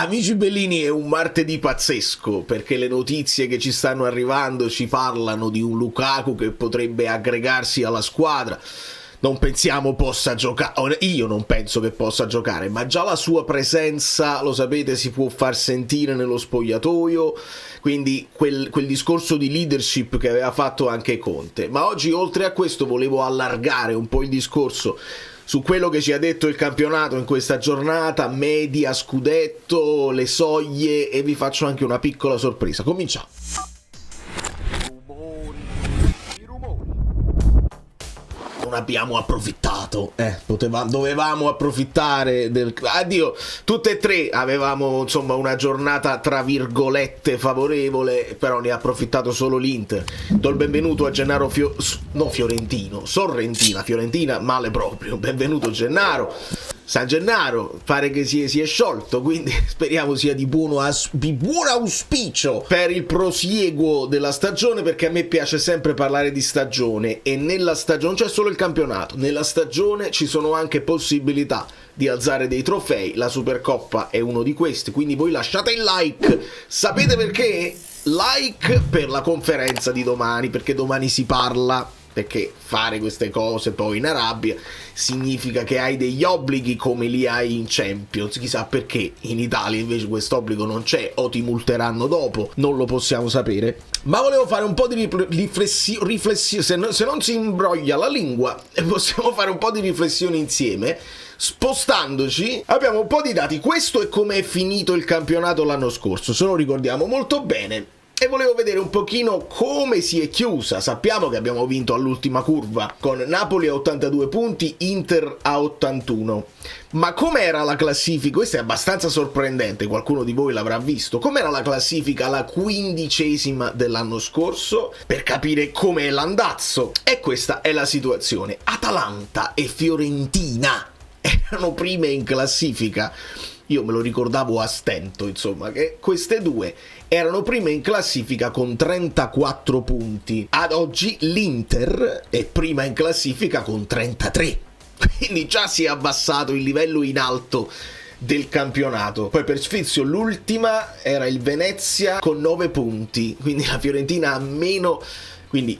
Amici bellini, è un martedì pazzesco perché le notizie che ci stanno arrivando ci parlano di un Lukaku che potrebbe aggregarsi alla squadra. Non pensiamo possa giocare, io non penso che possa giocare, ma già la sua presenza, lo sapete, si può far sentire nello spogliatoio, quindi quel discorso di leadership che aveva fatto anche Conte. Ma oggi, oltre a questo, volevo allargare un po' il discorso su quello che ci ha detto il campionato in questa giornata, media, scudetto, le soglie, e vi faccio anche una piccola sorpresa. Cominciamo. Non abbiamo approfittato, dovevamo approfittare addio, tutte e tre avevamo insomma una giornata tra virgolette favorevole, però ne ha approfittato solo l'Inter. Do il benvenuto a Gennaro Fiorentina male proprio, benvenuto Gennaro. San Gennaro pare che si è sciolto, quindi speriamo sia di buon auspicio per il prosieguo della stagione, perché a me piace sempre parlare di stagione, e nella stagione non c'è solo il campionato, nella stagione ci sono anche possibilità di alzare dei trofei. La Supercoppa è uno di questi, quindi voi lasciate il like. Sapete perché? Like per la conferenza di domani, perché domani si parla, perché fare queste cose poi in Arabia significa che hai degli obblighi come li hai in Champions. Chissà perché in Italia invece questo obbligo non c'è, o ti multeranno dopo, non lo possiamo sapere. Ma volevo fare un po' di riflessione, se non si imbroglia la lingua, possiamo fare un po' di riflessione insieme. Spostandoci, abbiamo un po' di dati. Questo è come è finito il campionato l'anno scorso, se lo ricordiamo molto bene. E volevo vedere un pochino come si è chiusa. Sappiamo che abbiamo vinto all'ultima curva con Napoli a 82 punti, Inter a 81. Ma com'era la classifica? Questo è abbastanza sorprendente, qualcuno di voi l'avrà visto. Com'era la classifica alla 15ª dell'anno scorso? Per capire com'è l'andazzo. E questa è la situazione. Atalanta e Fiorentina erano prime in classifica. Io me lo ricordavo a stento, insomma, che queste due erano prime in classifica con 34 punti. Ad oggi l'Inter è prima in classifica con 33. Quindi già si è abbassato il livello in alto del campionato. Poi per sfizio l'ultima era il Venezia con 9 punti, quindi la Fiorentina ha meno. Quindi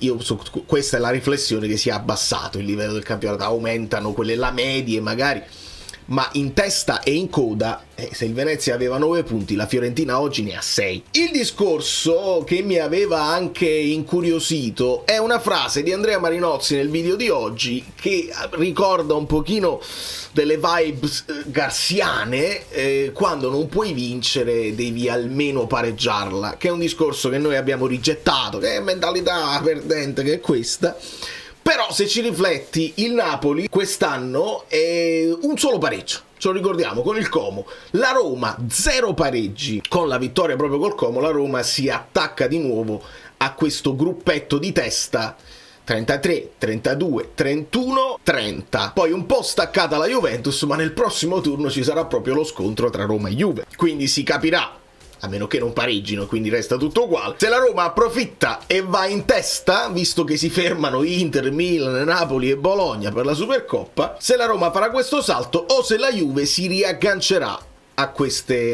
questa è la riflessione, che si è abbassato il livello del campionato. Aumentano quelle la medie magari, ma in testa e in coda, se il Venezia aveva 9 punti, la Fiorentina oggi ne ha 6. Il discorso che mi aveva anche incuriosito è una frase di Andrea Marinozzi nel video di oggi, che ricorda un pochino delle vibes garziane, quando non puoi vincere devi almeno pareggiarla, che è un discorso che noi abbiamo rigettato, che è mentalità perdente, che è questa. Però se ci rifletti, il Napoli quest'anno è un solo pareggio, ce lo ricordiamo, con il Como. La Roma 0 pareggi. Con la vittoria proprio col Como la Roma si attacca di nuovo a questo gruppetto di testa, 33, 32, 31, 30. Poi un po' staccata la Juventus, ma nel prossimo turno ci sarà proprio lo scontro tra Roma e Juve, quindi si capirà, a meno che non pareggino, quindi resta tutto uguale, se la Roma approfitta e va in testa, visto che si fermano Inter, Milan, Napoli e Bologna per la Supercoppa. Se la Roma farà questo salto, o se la Juve si riaggancerà a queste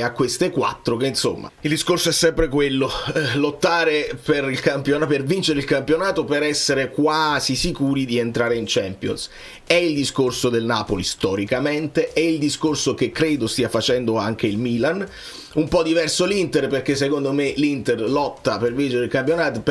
4, che insomma il discorso è sempre quello, lottare per il campionato, per vincere il campionato, per essere quasi sicuri di entrare in Champions. È il discorso del Napoli storicamente, è il discorso che credo stia facendo anche il Milan. Un po' diverso l'Inter, perché secondo me l'Inter lotta per vincere il campionato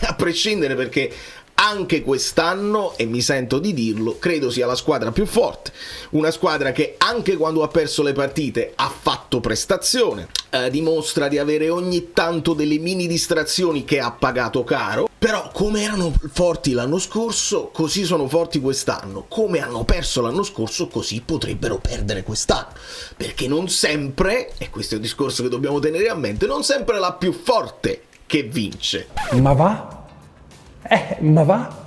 a prescindere, perché anche quest'anno, e mi sento di dirlo, credo sia la squadra più forte, una squadra che anche quando ha perso le partite ha fatto prestazione, dimostra di avere ogni tanto delle mini distrazioni che ha pagato caro. Però come erano forti l'anno scorso, così sono forti quest'anno. Come hanno perso l'anno scorso, così potrebbero perdere quest'anno, perché non sempre, e questo è un discorso che dobbiamo tenere a mente, non sempre è la più forte che vince. Ma va? Ma va?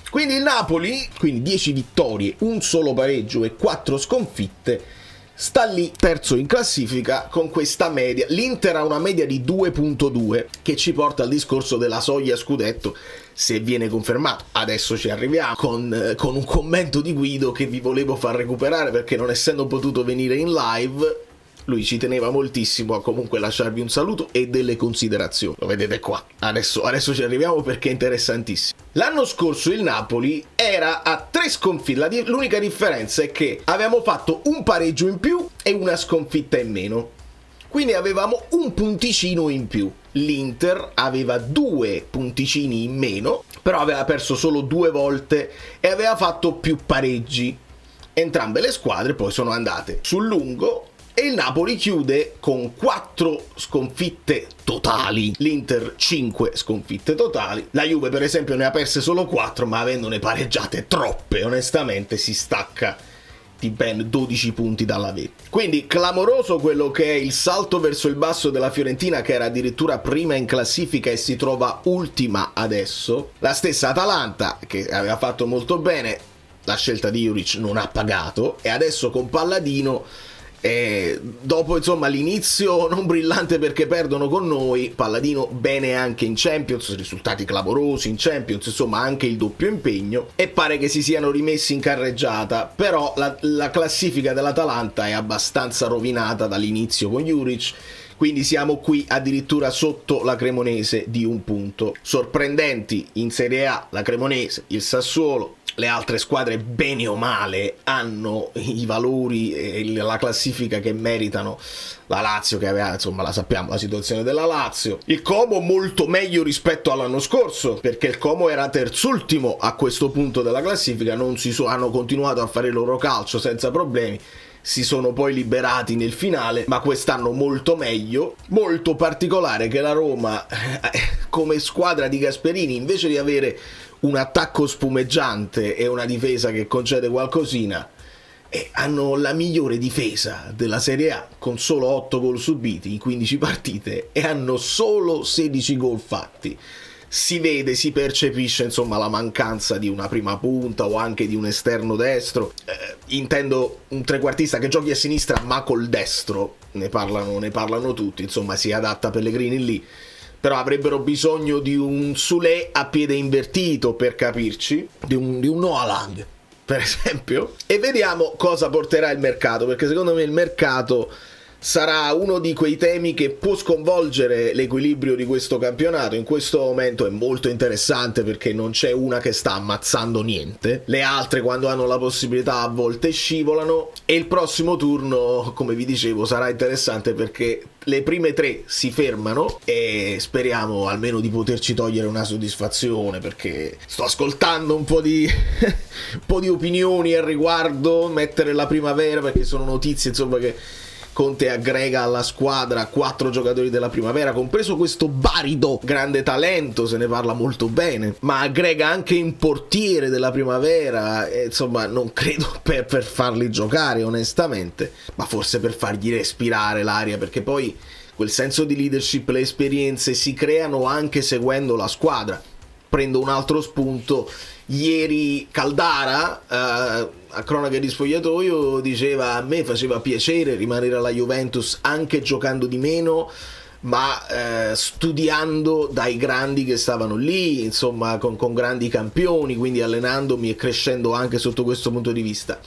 Quindi il Napoli, 10 vittorie, un solo pareggio e 4 sconfitte, sta lì terzo in classifica con questa media. L'Inter ha una media di 2.2, che ci porta al discorso della soglia scudetto. se viene confermato. Adesso ci arriviamo con un commento di Guido che vi volevo far recuperare, perché non essendo potuto venire in live, lui ci teneva moltissimo a comunque lasciarvi un saluto e delle considerazioni. Lo vedete qua. Adesso ci arriviamo perché è interessantissimo. L'anno scorso il Napoli era a 3 sconfitte. L'unica differenza è che avevamo fatto un pareggio in più e una sconfitta in meno. Quindi avevamo un punticino in più. L'Inter aveva 2 punticini in meno, però aveva perso solo 2 volte e aveva fatto più pareggi. Entrambe le squadre poi sono andate sul lungo e il Napoli chiude con 4 sconfitte totali, l'Inter 5 sconfitte totali. La Juve per esempio ne ha perse solo 4, ma avendone pareggiate troppe, onestamente si stacca di ben 12 punti dalla vetta. Quindi clamoroso quello che è il salto verso il basso della Fiorentina, che era addirittura prima in classifica e si trova ultima adesso. La stessa Atalanta, che aveva fatto molto bene, la scelta di Juric non ha pagato, e adesso con Palladino, dopo insomma l'inizio non brillante perché perdono con noi, Palladino bene anche in Champions, risultati clamorosi in Champions, insomma anche il doppio impegno, e pare che si siano rimessi in carreggiata. Però la classifica dell'Atalanta è abbastanza rovinata dall'inizio con Juric, quindi siamo qui addirittura sotto la Cremonese di 1 punto. Sorprendenti in Serie A la Cremonese, il Sassuolo. Le altre squadre bene o male hanno i valori e la classifica che meritano. La Lazio, che aveva, insomma, la sappiamo la situazione della Lazio. Il Como molto meglio rispetto all'anno scorso, perché il Como era terzultimo a questo punto della classifica, hanno continuato a fare il loro calcio senza problemi, si sono poi liberati nel finale, ma quest'anno molto meglio. Molto particolare che la Roma, come squadra di Gasperini, invece di avere un attacco spumeggiante e una difesa che concede qualcosina, hanno la migliore difesa della Serie A, con solo 8 gol subiti in 15 partite, e hanno solo 16 gol fatti. Si vede, si percepisce insomma la mancanza di una prima punta o anche di un esterno destro, intendo un trequartista che giochi a sinistra ma col destro, ne parlano tutti, insomma si adatta Pellegrini lì. Però avrebbero bisogno di un Soulé a piede invertito, per capirci, di un Noah Lang per esempio. E vediamo cosa porterà il mercato, perché secondo me il mercato sarà uno di quei temi che può sconvolgere l'equilibrio di questo campionato. In questo momento è molto interessante perché non c'è una che sta ammazzando niente, le altre quando hanno la possibilità a volte scivolano, e il prossimo turno, come vi dicevo, sarà interessante perché le prime 3 si fermano e speriamo almeno di poterci togliere una soddisfazione, perché sto ascoltando un po' di un po' di opinioni al riguardo, mettere la primavera, perché sono notizie insomma che Conte aggrega alla squadra 4 giocatori della primavera, compreso questo Barido, grande talento, se ne parla molto bene, ma aggrega anche un portiere della primavera, insomma non credo per farli giocare onestamente, ma forse per fargli respirare l'aria, perché poi quel senso di leadership, le esperienze si creano anche seguendo la squadra. Prendo un altro spunto: ieri Caldara, a cronache di spogliatoio, diceva: a me faceva piacere rimanere alla Juventus anche giocando di meno, ma studiando dai grandi che stavano lì, insomma con grandi campioni, quindi allenandomi e crescendo anche sotto questo punto di vista.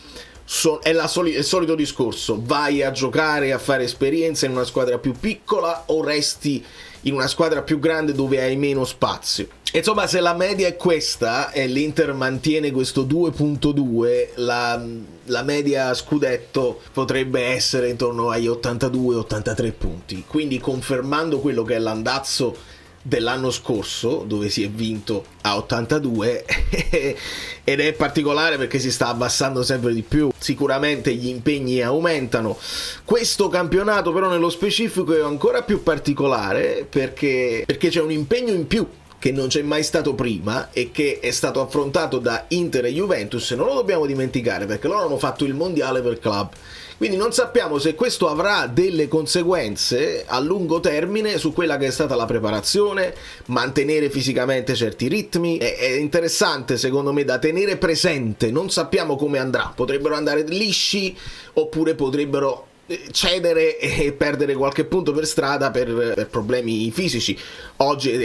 È il solito discorso: vai a giocare, a fare esperienza in una squadra più piccola o resti in una squadra più grande dove hai meno spazio. Insomma, se la media è questa e l'Inter mantiene questo 2.2, la media scudetto potrebbe essere intorno agli 82-83 punti, quindi confermando quello che è l'andazzo dell'anno scorso, dove si è vinto a 82 ed è particolare perché si sta abbassando sempre di più. Sicuramente gli impegni aumentano. Questo campionato però nello specifico è ancora più particolare perché c'è un impegno in più che non c'è mai stato prima e che è stato affrontato da Inter e Juventus, e non lo dobbiamo dimenticare perché loro hanno fatto il mondiale per club. Quindi non sappiamo se questo avrà delle conseguenze a lungo termine su quella che è stata la preparazione, mantenere fisicamente certi ritmi. È interessante secondo me da tenere presente, non sappiamo come andrà, potrebbero andare lisci oppure potrebbero cedere e perdere qualche punto per strada per problemi fisici.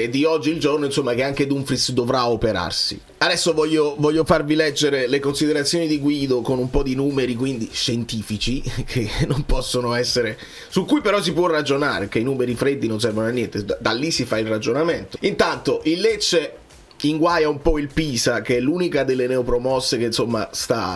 Di oggi il giorno, insomma, che anche Dumfries dovrà operarsi. Adesso voglio farvi leggere le considerazioni di Guido con un po' di numeri, quindi scientifici, che non possono essere, su cui però si può ragionare, che i numeri freddi non servono a niente, da lì si fa il ragionamento. Intanto il Lecce inguaia un po' il Pisa, che è l'unica delle neopromosse che insomma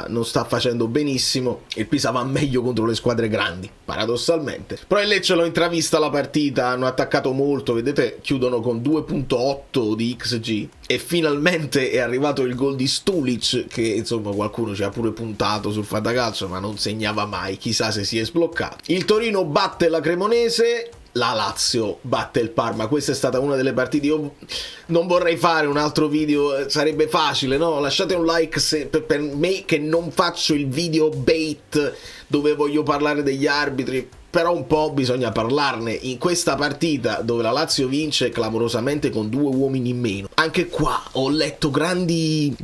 non sta facendo benissimo. Il Pisa va meglio contro le squadre grandi, paradossalmente. Però il Lecce l'ho intravista la partita, hanno attaccato molto, vedete, chiudono con 2.8 di XG e finalmente è arrivato il gol di Stulic, che insomma qualcuno ci ha pure puntato sul fantacalcio ma non segnava mai, chissà se si è sbloccato. Il Torino batte la Cremonese, la Lazio batte il Parma. Questa è stata una delle partite. Io non vorrei fare un altro video, sarebbe facile, no? Lasciate un like per me che non faccio il video bait dove voglio parlare degli arbitri, però un po' bisogna parlarne. In questa partita dove la Lazio vince clamorosamente con 2 uomini in meno, anche qua ho letto grandi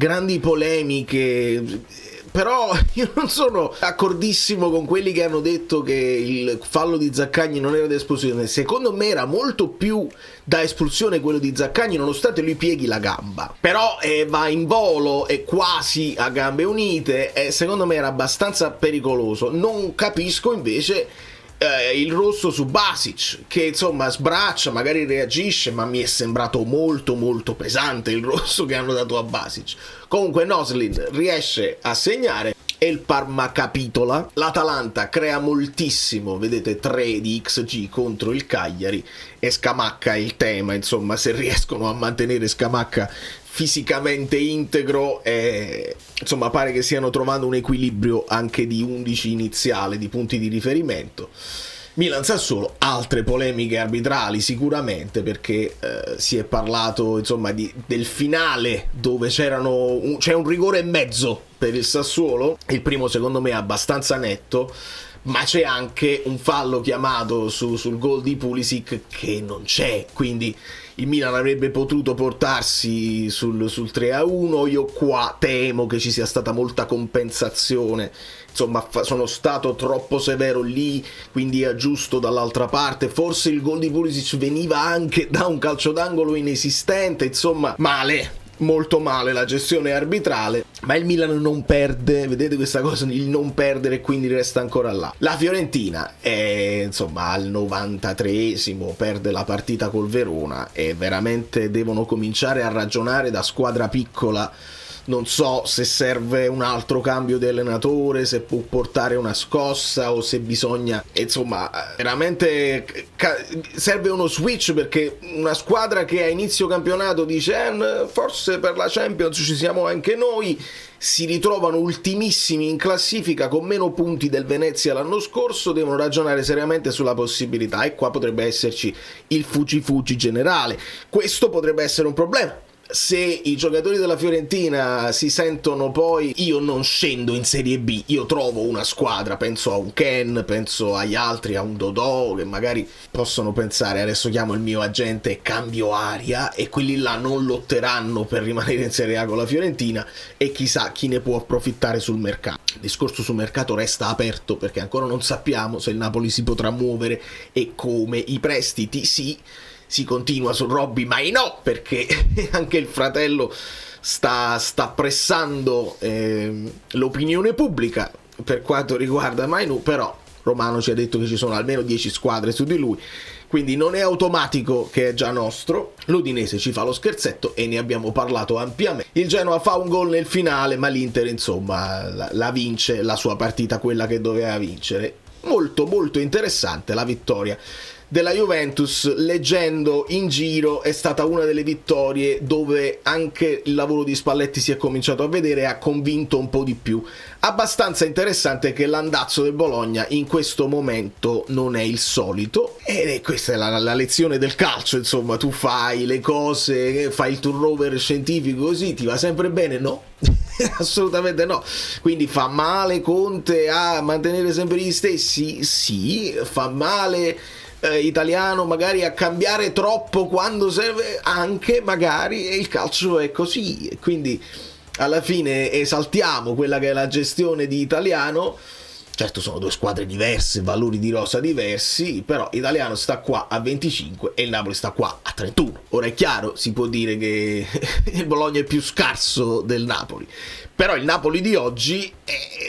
polemiche. Però io non sono d'accordissimo con quelli che hanno detto che il fallo di Zaccagni non era da espulsione. Secondo me era molto più da espulsione quello di Zaccagni, nonostante lui pieghi la gamba. Però va in volo e quasi a gambe unite, e secondo me era abbastanza pericoloso. Non capisco invece il rosso su Basic, che insomma sbraccia, magari reagisce, ma mi è sembrato molto pesante il rosso che hanno dato a Basic. Comunque Noslin riesce a segnare e il Parma capitola. L'Atalanta crea moltissimo, vedete, 3 di XG contro il Cagliari, e Scamacca è il tema, insomma, se riescono a mantenere Scamacca fisicamente integro, insomma pare che stiano trovando un equilibrio anche di 11 iniziale di punti di riferimento. Milan-Sassuolo, altre polemiche arbitrali sicuramente, perché si è parlato insomma del finale dove c'è un rigore e mezzo per il Sassuolo. Il primo secondo me è abbastanza netto, ma c'è anche un fallo chiamato sul gol di Pulisic che non c'è, quindi il Milan avrebbe potuto portarsi sul 3-1. Io qua temo che ci sia stata molta compensazione, insomma sono stato troppo severo lì, quindi è giusto dall'altra parte. Forse il gol di Pulisic veniva anche da un calcio d'angolo inesistente, insomma male, molto male la gestione arbitrale, ma il Milan non perde, vedete questa cosa, il non perdere, quindi resta ancora là. La Fiorentina è insomma al 93esimo, perde la partita col Verona, e veramente devono cominciare a ragionare da squadra piccola. Non so se serve un altro cambio di allenatore, se può portare una scossa o se bisogna, insomma, veramente serve uno switch, perché una squadra che a inizio campionato dice forse per la Champions ci siamo anche noi, si ritrovano ultimissimi in classifica con meno punti del Venezia l'anno scorso, devono ragionare seriamente sulla possibilità, e qua potrebbe esserci il fuggi generale. Questo potrebbe essere un problema. Se i giocatori della Fiorentina si sentono poi, io non scendo in Serie B, io trovo una squadra, penso a un Ken, penso agli altri, a un Dodò, che magari possono pensare adesso chiamo il mio agente e cambio aria, e quelli là non lotteranno per rimanere in Serie A con la Fiorentina, e chissà chi ne può approfittare sul mercato. Il discorso sul mercato resta aperto, perché ancora non sappiamo se il Napoli si potrà muovere e come. I prestiti sì, si continua su Robby, ma no, perché anche il fratello sta pressando l'opinione pubblica per quanto riguarda Mainu. Però Romano ci ha detto che ci sono almeno 10 squadre su di lui, quindi non è automatico che è già nostro. L'Udinese ci fa lo scherzetto e ne abbiamo parlato ampiamente. Il Genoa fa un gol nel finale, ma l'Inter insomma la vince la sua partita, quella che doveva vincere. Molto interessante la vittoria della Juventus. Leggendo in giro, è stata una delle vittorie dove anche il lavoro di Spalletti si è cominciato a vedere e ha convinto un po' di più. Abbastanza interessante che l'andazzo del Bologna in questo momento non è il solito, e questa è la lezione del calcio, insomma. Tu fai le cose, fai il turnover scientifico così, ti va sempre bene? No. Assolutamente no. Quindi fa male Conte a mantenere sempre gli stessi? Sì. Fa male Italiano magari a cambiare troppo quando serve? Anche magari, e il calcio è così. Quindi alla fine esaltiamo quella che è la gestione di Italiano, Certo sono due squadre diverse, valori di rosa diversi, però l'Italiano sta qua a 25 e il Napoli sta qua a 31. Ora è chiaro, si può dire che il Bologna è più scarso del Napoli, però il Napoli di oggi,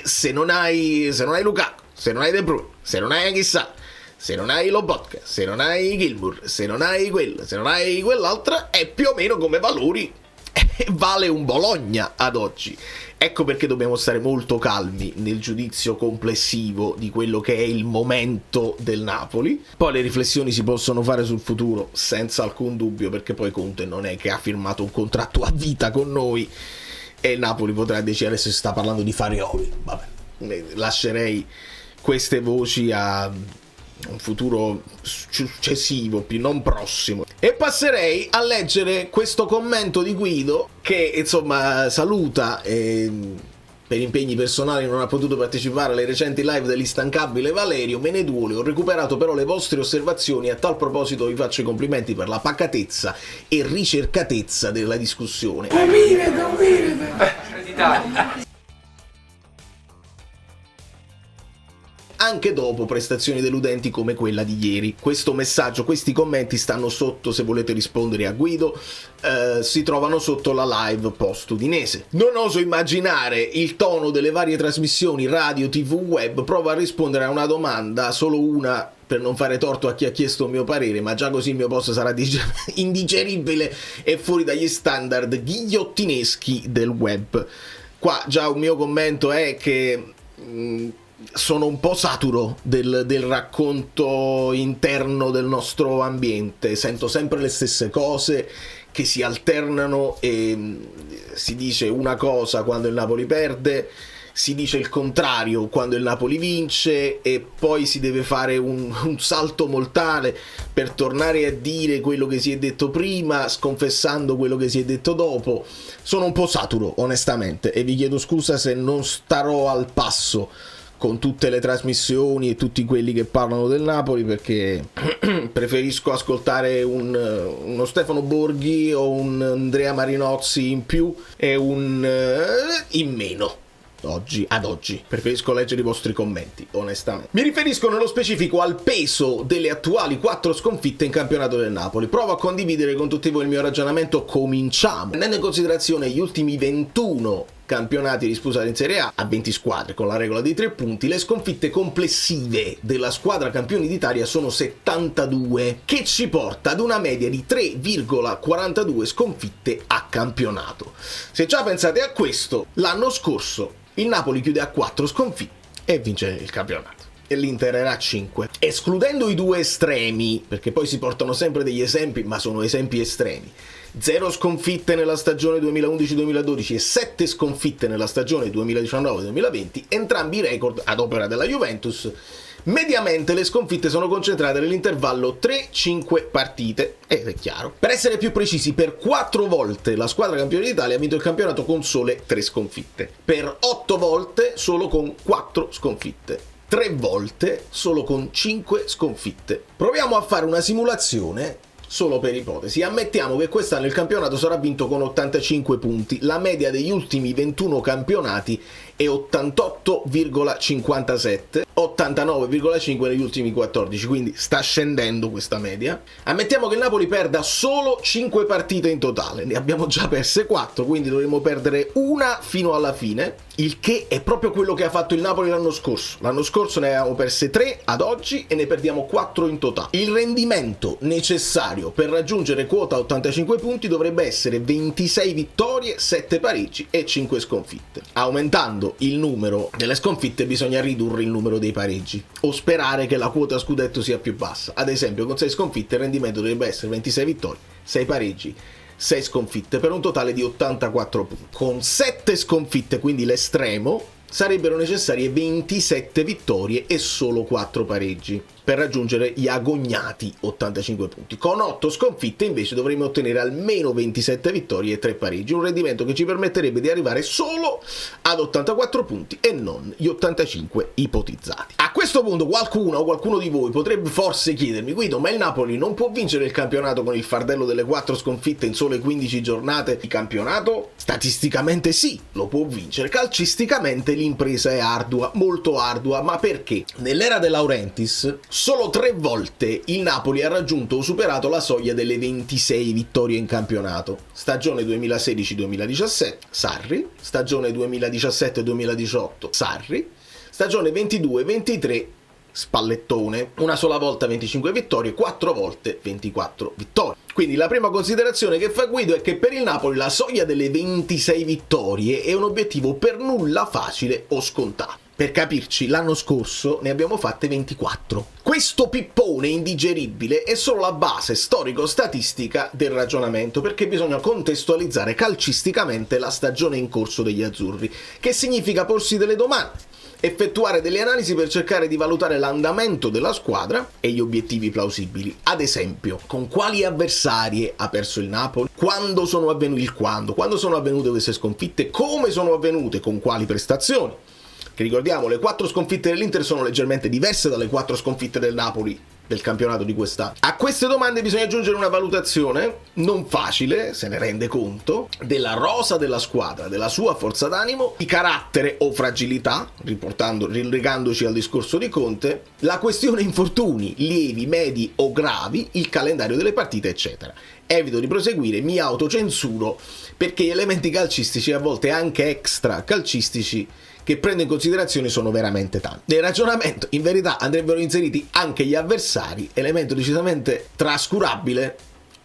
se non hai Lukaku, se non hai De Bruyne, se non hai chissà, se non hai Lobotka, se non hai Gilmour, se non hai quello, se non hai quell'altra, è più o meno come valori vale un Bologna ad oggi. Ecco perché dobbiamo stare molto calmi nel giudizio complessivo di quello che è il momento del Napoli. Poi le riflessioni si possono fare sul futuro senza alcun dubbio, perché poi Conte non è che ha firmato un contratto a vita con noi e il Napoli potrà decidere se sta parlando di Farioli. Vabbè, lascerei queste voci a un futuro successivo, più non prossimo, e passerei a leggere questo commento di Guido che insomma saluta per impegni personali non ha potuto partecipare alle recenti live dell'instancabile Valerio. Me ne duole, ho recuperato però le vostre osservazioni e a tal proposito vi faccio i complimenti per la pacatezza e ricercatezza della discussione. Anche dopo prestazioni deludenti come quella di ieri. Questo messaggio, questi commenti stanno sotto, se volete rispondere a Guido, si trovano sotto la live post udinese. Non oso immaginare il tono delle varie trasmissioni radio, tv, web. Provo a rispondere a una domanda, solo una, per non fare torto a chi ha chiesto il mio parere, ma già così il mio post sarà indigeribile e fuori dagli standard ghigliottineschi del web. Qua già un mio commento è che sono un po' saturo del racconto interno del nostro ambiente, sento sempre le stesse cose che si alternano e si dice una cosa quando il Napoli perde, si dice il contrario quando il Napoli vince e poi si deve fare un salto mortale per tornare a dire quello che si è detto prima, sconfessando quello che si è detto dopo. Sono un po' saturo onestamente e vi chiedo scusa se non starò al passo con tutte le trasmissioni e tutti quelli che parlano del Napoli, perché preferisco ascoltare uno Stefano Borghi o un Andrea Marinozzi in più e un in meno. Ad oggi preferisco leggere i vostri commenti, onestamente. Mi riferisco nello specifico al peso delle attuali 4 sconfitte in campionato del Napoli. Provo a condividere con tutti voi il mio ragionamento. Cominciamo. Prendendo in considerazione gli ultimi 21 campionati disputati in Serie A 20 squadre con la regola dei 3 punti, le sconfitte complessive della squadra campioni d'Italia sono 72, che ci porta ad una media di 3,42 sconfitte a campionato. Se già pensate a questo, l'anno scorso il Napoli chiude a 4 sconfitte e vince il campionato. E l'Inter era a 5. Escludendo i due estremi, perché poi si portano sempre degli esempi, ma sono esempi estremi. 0 sconfitte nella stagione 2011-2012 e 7 sconfitte nella stagione 2019-2020, entrambi record ad opera della Juventus. Mediamente le sconfitte sono concentrate nell'intervallo 3-5 partite, ed è chiaro. Per essere più precisi, per 4 volte la squadra campione d'Italia ha vinto il campionato con sole 3 sconfitte, per 8 volte solo con 4 sconfitte, 3 volte solo con 5 sconfitte. Proviamo a fare una simulazione solo per ipotesi. Ammettiamo che quest'anno il campionato sarà vinto con 85 punti, la media degli ultimi 21 campionati è 88,57, 89,5 negli ultimi 14, quindi sta scendendo questa media. Ammettiamo che il Napoli perda solo 5 partite in totale, ne abbiamo già perse 4, quindi dovremo perdere una fino alla fine, il che è proprio quello che ha fatto il Napoli l'anno scorso. L'anno scorso ne avevamo perse 3 ad oggi e ne perdiamo 4 in totale. Il rendimento necessario per raggiungere quota 85 punti dovrebbe essere 26 vittorie, 7 pareggi e 5 sconfitte. Aumentando il numero delle sconfitte bisogna ridurre il numero dei pareggi o sperare che la quota scudetto sia più bassa. Ad esempio, con 6 sconfitte il rendimento dovrebbe essere 26 vittorie, 6 pareggi, 6 sconfitte, per un totale di 84 punti. Con 7 sconfitte, quindi l'estremo, sarebbero necessarie 27 vittorie e solo 4 pareggi. per raggiungere gli agognati 85 punti. Con 8 sconfitte invece dovremmo ottenere almeno 27 vittorie e 3 pareggi, un rendimento che ci permetterebbe di arrivare solo ad 84 punti e non gli 85 ipotizzati. A questo punto qualcuno di voi potrebbe forse chiedermi: Guido, ma il Napoli non può vincere il campionato con il fardello delle 4 sconfitte in sole 15 giornate di campionato? Statisticamente sì, lo può vincere. Calcisticamente l'impresa è ardua, molto ardua, ma perché? Nell'era De Laurentiis solo 3 volte il Napoli ha raggiunto o superato la soglia delle 26 vittorie in campionato. Stagione 2016-2017, Sarri. Stagione 2017-2018, Sarri. Stagione 22-23, Spallettone. Una sola volta 25 vittorie, 4 volte 24 vittorie. Quindi la prima considerazione che fa Guido è che per il Napoli la soglia delle 26 vittorie è un obiettivo per nulla facile o scontato. Per capirci, l'anno scorso ne abbiamo fatte 24. Questo pippone indigeribile è solo la base storico-statistica del ragionamento, perché bisogna contestualizzare calcisticamente la stagione in corso degli azzurri, che significa porsi delle domande, effettuare delle analisi per cercare di valutare l'andamento della squadra e gli obiettivi plausibili. Ad esempio, con quali avversarie ha perso il Napoli? Quando sono avvenute queste sconfitte? Come sono avvenute? Con quali prestazioni? Che ricordiamo, le 4 sconfitte dell'Inter sono leggermente diverse dalle 4 sconfitte del Napoli del campionato di quest'anno. A queste domande bisogna aggiungere una valutazione non facile, se ne rende conto, della rosa della squadra, della sua forza d'animo, di carattere o fragilità, rilegandoci al discorso di Conte, la questione infortuni, lievi, medi o gravi, il calendario delle partite, eccetera. Evito di proseguire, mi autocensuro, perché gli elementi calcistici, a volte anche extra calcistici, che prendo in considerazione sono veramente tanti. Nel ragionamento, in verità, andrebbero inseriti anche gli avversari, elemento decisamente trascurabile,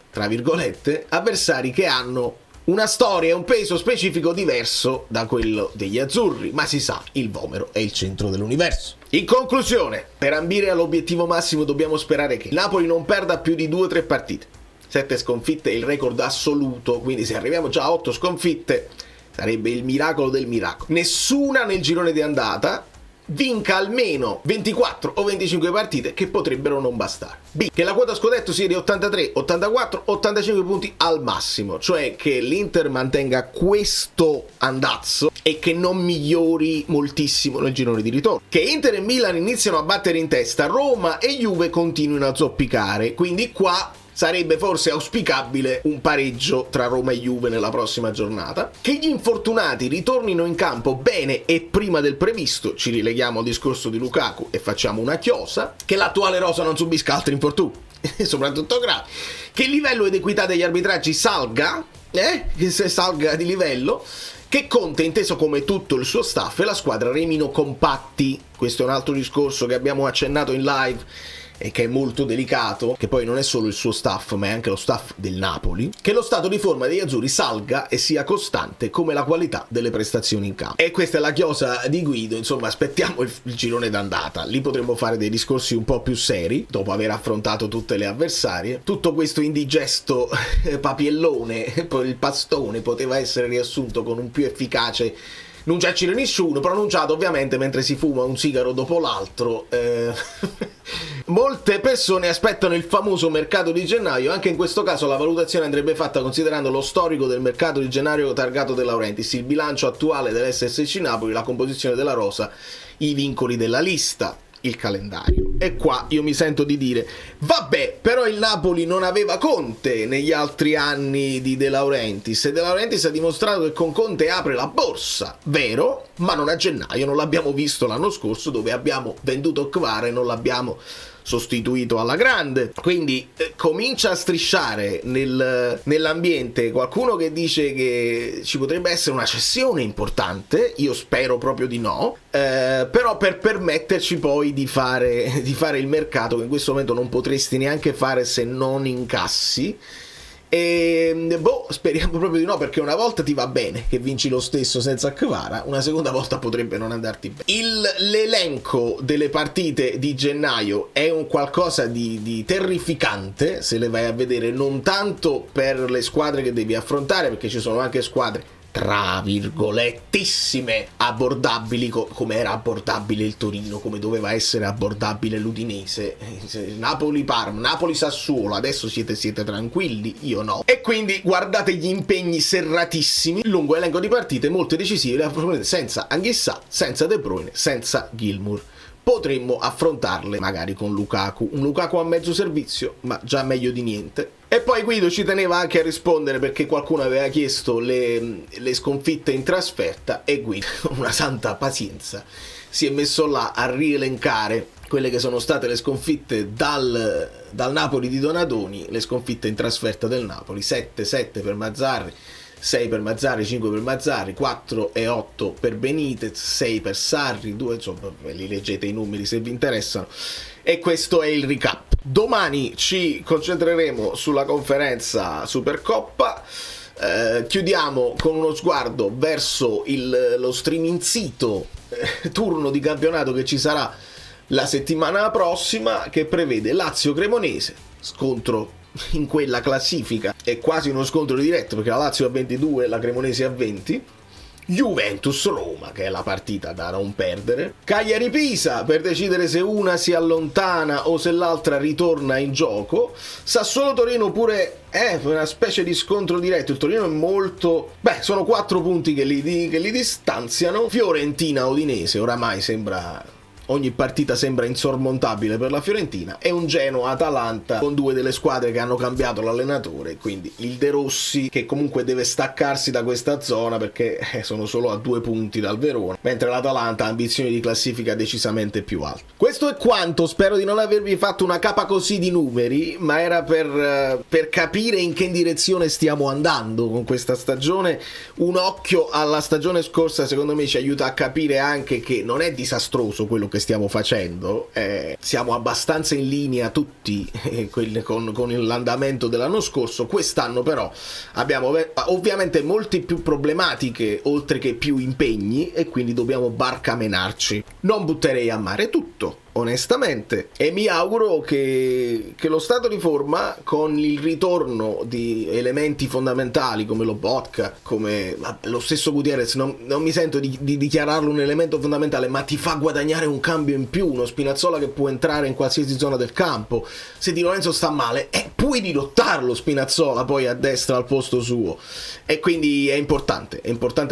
tra virgolette, avversari che hanno una storia e un peso specifico diverso da quello degli azzurri, ma si sa, il Vomero è il centro dell'universo. In conclusione, per ambire all'obiettivo massimo dobbiamo sperare che il Napoli non perda più di 2 o 3 partite. 7 sconfitte è il record assoluto, quindi se arriviamo già a 8 sconfitte sarebbe il miracolo del miracolo. Nessuna nel girone di andata vinca almeno 24 o 25 partite, che potrebbero non bastare. B. Che la quota scudetto sia di 83, 84, 85 punti al massimo, cioè che l'Inter mantenga questo andazzo e che non migliori moltissimo nel girone di ritorno. Che Inter e Milan iniziano a battere in testa, Roma e Juve continuino a zoppicare, quindi qua sarebbe forse auspicabile un pareggio tra Roma e Juve nella prossima giornata. Che gli infortunati ritornino in campo bene e prima del previsto, ci rileghiamo al discorso di Lukaku e facciamo una chiosa. Che l'attuale rosa non subisca altri infortuni, soprattutto gravi. Che il livello ed equità degli arbitraggi salga, che se salga di livello. Che Conte, inteso come tutto il suo staff e la squadra, remino compatti. Questo è un altro discorso che abbiamo accennato in live e che è molto delicato, che poi non è solo il suo staff ma è anche lo staff del Napoli. Che lo stato di forma degli azzurri salga e sia costante come la qualità delle prestazioni in campo. E questa è la chiosa di Guido. Insomma, aspettiamo il girone d'andata, lì potremo fare dei discorsi un po' più seri dopo aver affrontato tutte le avversarie. Tutto questo indigesto papiellone, il pastone, poteva essere riassunto con un più efficace "non c'è cire nessuno", pronunciato ovviamente mentre si fuma un sigaro dopo l'altro. Molte persone aspettano il famoso mercato di gennaio. Anche in questo caso la valutazione andrebbe fatta considerando lo storico del mercato di gennaio targato De Laurentiis, il bilancio attuale dell'SSC Napoli, la composizione della rosa, i vincoli della lista, il calendario. E qua io mi sento di dire: vabbè, però il Napoli non aveva Conte negli altri anni di De Laurentiis, e De Laurentiis ha dimostrato che con Conte apre la borsa, vero, ma non a gennaio. Non l'abbiamo visto l'anno scorso, dove abbiamo venduto Kvara e non l'abbiamo sostituito alla grande. Quindi comincia a strisciare nell'ambiente qualcuno che dice che ci potrebbe essere una cessione importante. Io spero proprio di no, però per permetterci poi di fare il mercato che in questo momento non potresti neanche fare se non incassi. E speriamo proprio di no, perché una volta ti va bene che vinci lo stesso senza Kvara, una seconda volta potrebbe non andarti bene. L'elenco delle partite di gennaio è un qualcosa di terrificante se le vai a vedere, non tanto per le squadre che devi affrontare, perché ci sono anche squadre tra virgolettissime abbordabili, come era abbordabile il Torino, come doveva essere abbordabile l'Udinese. Napoli-Parma, Napoli-Sassuolo, adesso siete tranquilli, io no. E quindi guardate gli impegni serratissimi, lungo elenco di partite molto decisive, senza Anghissà, senza De Bruyne, senza Gilmour. Potremmo affrontarle magari con Lukaku, un Lukaku a mezzo servizio, ma già meglio di niente. E poi Guido ci teneva anche a rispondere perché qualcuno aveva chiesto le sconfitte in trasferta, e Guido, una santa pazienza, si è messo là a rielencare quelle che sono state le sconfitte dal Napoli di Donadoni, le sconfitte in trasferta del Napoli: 7 per Mazzarri, 6 per Mazzarri, 5 per Mazzarri, 4 e 8 per Benitez, 6 per Sarri, 2, insomma, li leggete i numeri se vi interessano. E questo è il recap. Domani ci concentreremo sulla conferenza Supercoppa. Chiudiamo con uno sguardo verso lo striminzito turno di campionato che ci sarà la settimana prossima, che prevede Lazio-Cremonese, scontro in quella classifica è quasi uno scontro diretto perché la Lazio ha 22 e la Cremonese ha 20. Juventus-Roma, che è la partita da non perdere. Cagliari-Pisa, per decidere se una si allontana o se l'altra ritorna in gioco. Sassuolo-Torino pure è una specie di scontro diretto. Il Torino è molto... sono 4 punti che li distanziano. Fiorentina-Udinese, oramai ogni partita sembra insormontabile per la Fiorentina, e un Genoa-Atalanta con 2 delle squadre che hanno cambiato l'allenatore, quindi il De Rossi che comunque deve staccarsi da questa zona perché sono solo a 2 punti dal Verona, mentre l'Atalanta ha ambizioni di classifica decisamente più alte. Questo è quanto, spero di non avervi fatto una capa così di numeri, ma era per capire in che direzione stiamo andando con questa stagione. Un occhio alla stagione scorsa secondo me ci aiuta a capire anche che non è disastroso quello che stiamo facendo, siamo abbastanza in linea tutti con l'andamento dell'anno scorso. Quest'anno però abbiamo ovviamente molte più problematiche oltre che più impegni, e quindi dobbiamo barcamenarci. Non butterei a mare tutto, onestamente, e mi auguro che lo stato di forma, con il ritorno di elementi fondamentali come Lobotka, come lo stesso Gutierrez, non mi sento di dichiararlo un elemento fondamentale, ma ti fa guadagnare un cambio in più, uno Spinazzola che può entrare in qualsiasi zona del campo. Se Di Lorenzo sta male, puoi dirottarlo Spinazzola poi a destra al posto suo, e quindi è importante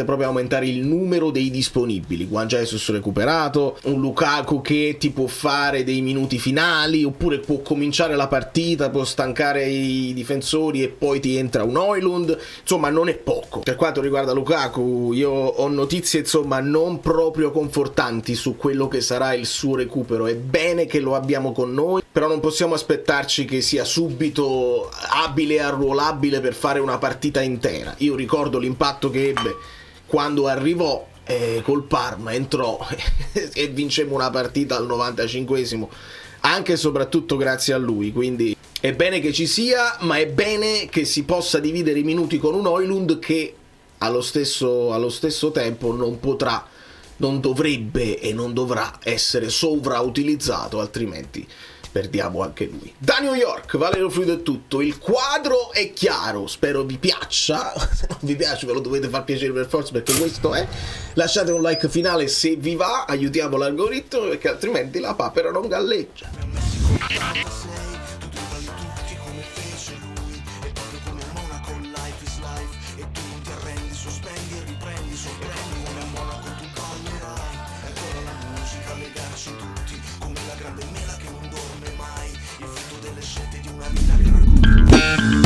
proprio aumentare il numero dei disponibili. Juan Jesus recuperato, un Lukaku che ti può fare dei minuti finali, oppure può cominciare la partita, può stancare i difensori e poi ti entra un Højlund, insomma non è poco. Per quanto riguarda Lukaku, io ho notizie insomma non proprio confortanti su quello che sarà il suo recupero. È bene che lo abbiamo con noi, però non possiamo aspettarci che sia subito abile e arruolabile per fare una partita intera. Io ricordo l'impatto che ebbe quando arrivò col Parma, entrò e vincemmo una partita al 95esimo, anche e soprattutto grazie a lui. Quindi è bene che ci sia, ma è bene che si possa dividere i minuti con un Højlund che allo stesso tempo non dovrebbe e non dovrà essere sovrautilizzato, altrimenti perdiamo anche lui. Da New York, Valerio Fluido è tutto. Il quadro è chiaro, spero vi piaccia. Se non vi piace ve lo dovete far piacere per forza, perché questo è. Lasciate un like finale se vi va, aiutiamo l'algoritmo, perché altrimenti la papera non galleggia. Grande mela che non dorme mai, il frutto delle scelte di una vita che racconta.